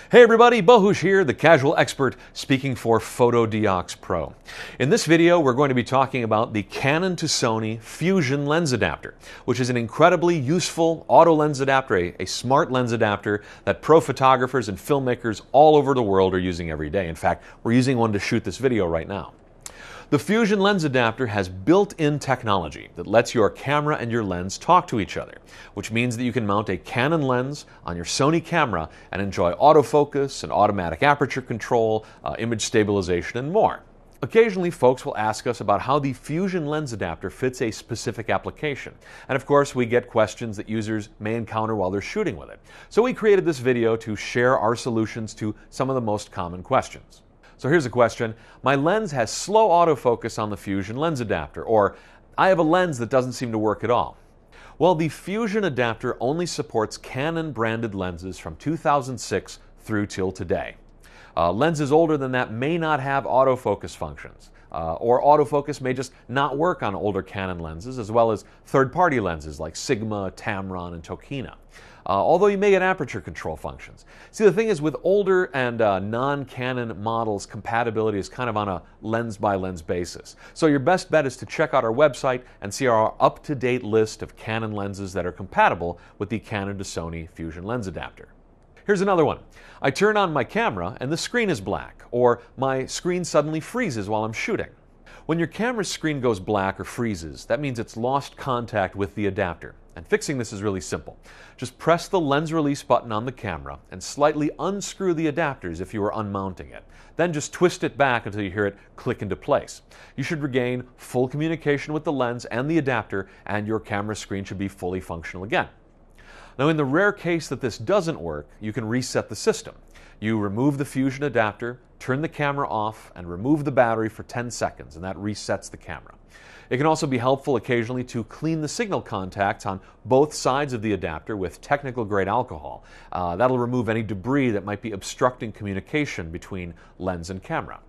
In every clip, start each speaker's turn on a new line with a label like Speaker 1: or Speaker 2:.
Speaker 1: Hey everybody, Bohush here, the casual expert speaking for Fotodiox Pro. In this video, we're going to be talking about the Canon to Sony Fusion lens adapter, which is an incredibly useful auto lens adapter, a smart lens adapter that pro photographers and filmmakers all over the world are using every day. In fact, we're using one to shoot this video right now. The Fusion lens adapter has built-in technology that lets your camera and your lens talk to each other, which means that you can mount a Canon lens on your Sony camera and enjoy autofocus and automatic aperture control, image stabilization, and more. Occasionally, folks will ask us about how the Fusion lens adapter fits a specific application. And of course, we get questions that users may encounter while they're shooting with it. So we created this video to share our solutions to some of the most common questions. So here's a question. My lens has slow autofocus on the Fusion lens adapter, or I have a lens that doesn't seem to work at all. Well, the Fusion adapter only supports Canon branded lenses from 2006 through till today. Lenses older than that may not have autofocus functions, or autofocus may just not work on older Canon lenses, as well as third-party lenses like Sigma, Tamron, and Tokina. Although you may get aperture control functions. See, the thing is, with older and non-Canon models, compatibility is kind of on a lens-by-lens basis. So your best bet is to check out our website and see our up-to-date list of Canon lenses that are compatible with the Canon to Sony Fusion lens adapter. Here's another one. I turn on my camera and the screen is black, or my screen suddenly freezes while I'm shooting. When your camera's screen goes black or freezes, that means it's lost contact with the adapter. And fixing this is really simple. Just press the lens release button on the camera and slightly unscrew the adapters if you are unmounting it. Then just twist it back until you hear it click into place. You should regain full communication with the lens and the adapter, and your camera screen should be fully functional again. Now, in the rare case that this doesn't work, you can reset the system. You remove the Fusion adapter, turn the camera off, and remove the battery for 10 seconds, and that resets the camera. It can also be helpful occasionally to clean the signal contacts on both sides of the adapter with technical-grade alcohol. That'll remove any debris that might be obstructing communication between lens and camera.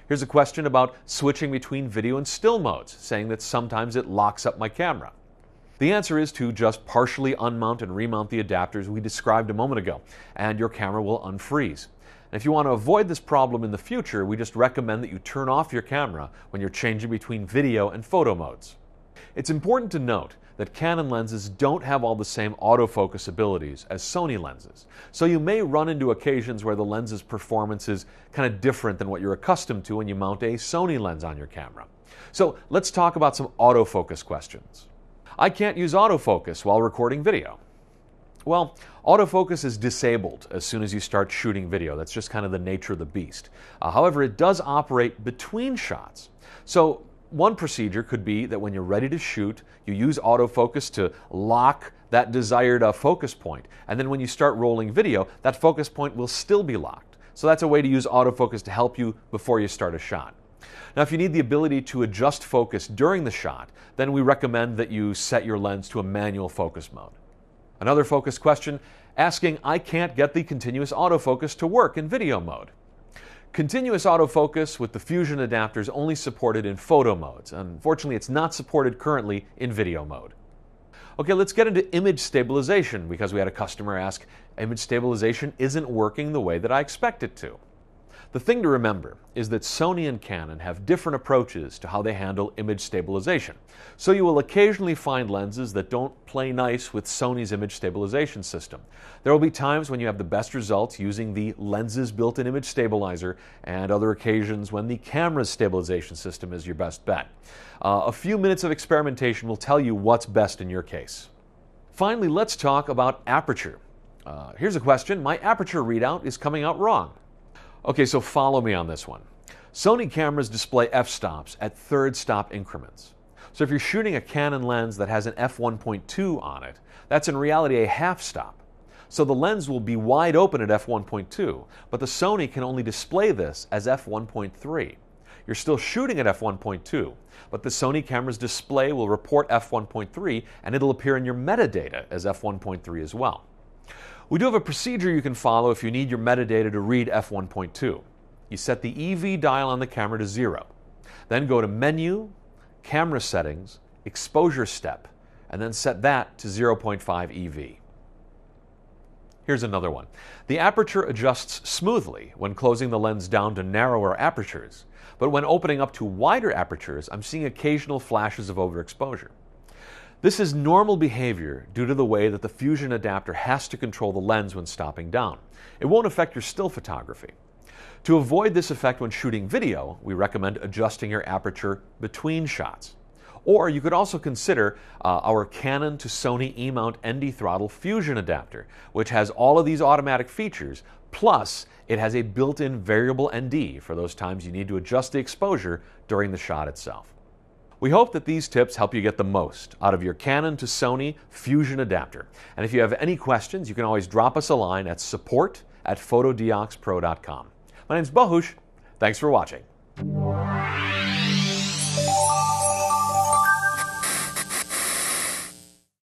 Speaker 1: Here's a question about switching between video and still modes, saying that sometimes it locks up my camera. The answer is to just partially unmount and remount the adapters we described a moment ago, and your camera will unfreeze. And if you want to avoid this problem in the future, we just recommend that you turn off your camera when you're changing between video and photo modes. It's important to note that Canon lenses don't have all the same autofocus abilities as Sony lenses, so you may run into occasions where the lens's performance is kind of different than what you're accustomed to when you mount a Sony lens on your camera. So let's talk about some autofocus questions. I can't use autofocus while recording video. Well, autofocus is disabled as soon as you start shooting video. That's just kind of the nature of the beast. However, it does operate between shots. So one procedure could be that when you're ready to shoot, you use autofocus to lock that desired focus point. And then when you start rolling video, that focus point will still be locked. So that's a way to use autofocus to help you before you start a shot. Now, if you need the ability to adjust focus during the shot, then we recommend that you set your lens to a manual focus mode. Another focus question asking, I can't get the continuous autofocus to work in video mode. Continuous autofocus with the Fusion adapter is only supported in photo modes. Unfortunately, it's not supported currently in video mode. Okay, let's get into image stabilization, because we had a customer ask, image stabilization isn't working the way that I expect it to. The thing to remember is that Sony and Canon have different approaches to how they handle image stabilization. So you will occasionally find lenses that don't play nice with Sony's image stabilization system. There will be times when you have the best results using the lens's built-in image stabilizer, and other occasions when the camera's stabilization system is your best bet. A few minutes of experimentation will tell you what's best in your case. Finally, let's talk about aperture. Here's a question. My aperture readout is coming out wrong. Okay, so follow me on this one. Sony cameras display f-stops at third stop increments. So if you're shooting a Canon lens that has an f1.2 on it, that's in reality a half stop. So the lens will be wide open at f1.2, but the Sony can only display this as f1.3. You're still shooting at f1.2, but the Sony camera's display will report f1.3, and it'll appear in your metadata as f1.3 as well. We do have a procedure you can follow if you need your metadata to read f1.2. You set the EV dial on the camera to 0. Then go to Menu, Camera Settings, Exposure Step, and then set that to 0.5 EV. Here's another one. The aperture adjusts smoothly when closing the lens down to narrower apertures, but when opening up to wider apertures, I'm seeing occasional flashes of overexposure. This is normal behavior due to the way that the fusion adapter has to control the lens when stopping down. It won't affect your still photography. To avoid this effect when shooting video, we recommend adjusting your aperture between shots. Or you could also consider our Canon to Sony E-mount ND throttle fusion adapter, which has all of these automatic features, plus it has a built-in variable ND for those times you need to adjust the exposure during the shot itself. We hope that these tips help you get the most out of your Canon to Sony fusion adapter. And if you have any questions, you can always drop us a line at support@fotodioxpro.com. My name's Bahush. Thanks for watching.